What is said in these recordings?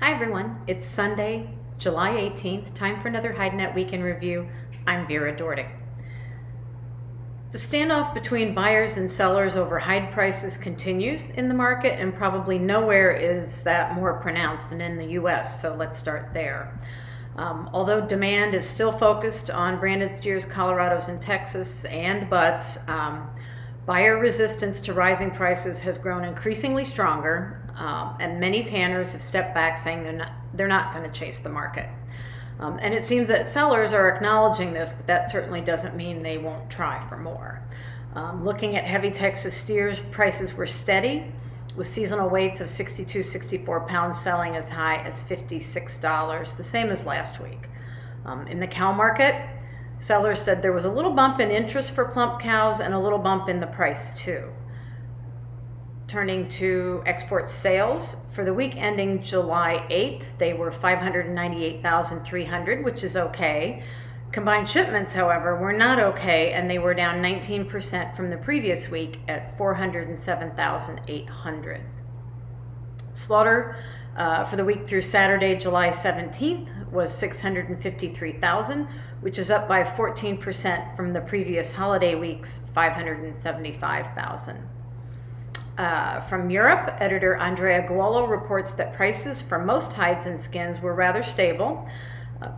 Hi everyone, it's Sunday, July 18th, time for another HideNet Week in Review. I'm Vera Dordick. The standoff between buyers and sellers over hide prices continues in the market, and probably nowhere is that more pronounced than in the US, so let's start there. Although demand is still focused on branded steers, Colorados, and Texas, and butts, buyer resistance to rising prices has grown increasingly stronger, and many tanners have stepped back saying they're not going to chase the market. And it seems that sellers are acknowledging this, but that certainly doesn't mean they won't try for more. Looking at heavy Texas steers, prices were steady, with seasonal weights of 62, 64 pounds selling as high as $56, the same as last week. In the cow market, sellers said there was a little bump in interest for plump cows and a little bump in the price too. Turning to export sales, for the week ending July 8th, they were 598,300, which is okay. Combined shipments, however, were not okay, and they were down 19% from the previous week at 407,800. Slaughter for the week through Saturday, July 17th, was 653,000, which is up by 14% from the previous holiday week's 575,000. From Europe, editor Andrea Guolo reports that prices for most hides and skins were rather stable.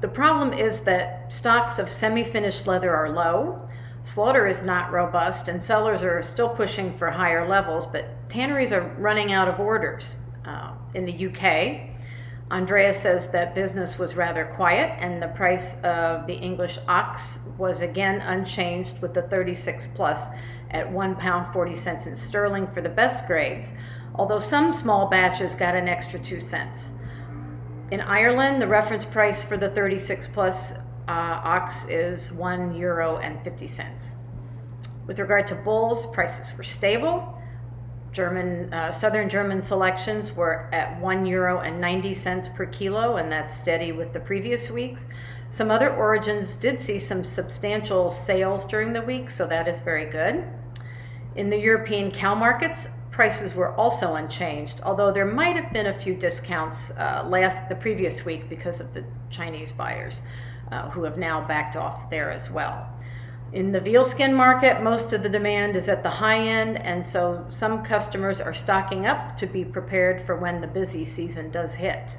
The problem is that stocks of semi-finished leather are low, slaughter is not robust, and sellers are still pushing for higher levels, but tanneries are running out of orders. In the UK, Andrea says that business was rather quiet, and the price of the English ox was again unchanged, with the 36 plus at £1.40 in sterling for the best grades, although some small batches got an extra 2 cents. In Ireland, the reference price for the 36 plus ox is €1.50. With regard to bulls, prices were stable. Southern German selections were at €1.90 per kilo, and that's steady with the previous weeks. Some other origins did see some substantial sales during the week, so that is very good. In the European cow markets, prices were also unchanged, although there might have been a few discounts the previous week because of the Chinese buyers who have now backed off there as well. In the veal skin market, most of the demand is at the high end, and so some customers are stocking up to be prepared for when the busy season does hit.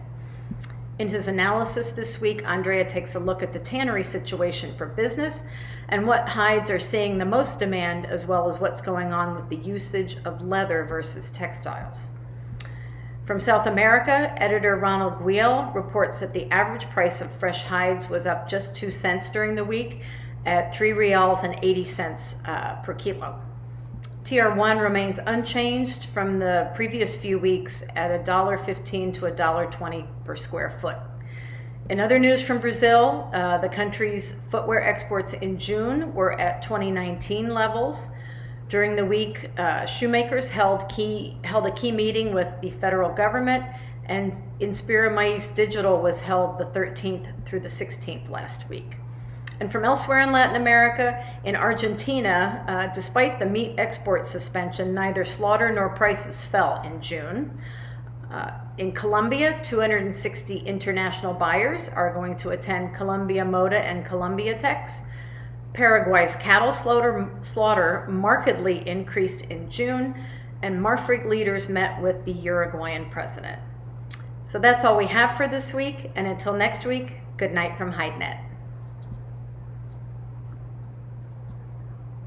In his analysis this week, Andrea takes a look at the tannery situation for business and what hides are seeing the most demand, as well as what's going on with the usage of leather versus textiles. From South America, editor Ronald Guiel reports that the average price of fresh hides was up just 2 cents during the week at $3.80 per kilo. TR1 remains unchanged from the previous few weeks at $1.15 to $1.20 per square foot. In other news from Brazil, the country's footwear exports in June were at 2019 levels. During the week, shoemakers held a key meeting with the federal government, and Inspira Mais Digital was held the 13th through the 16th last week. And from elsewhere in Latin America, in Argentina, despite the meat export suspension, neither slaughter nor prices fell in June. In Colombia, 260 international buyers are going to attend Colombia Moda and Colombia Tex. Paraguay's cattle slaughter markedly increased in June, and Marfrig leaders met with the Uruguayan president. So that's all we have for this week, and until next week, good night from HideNet.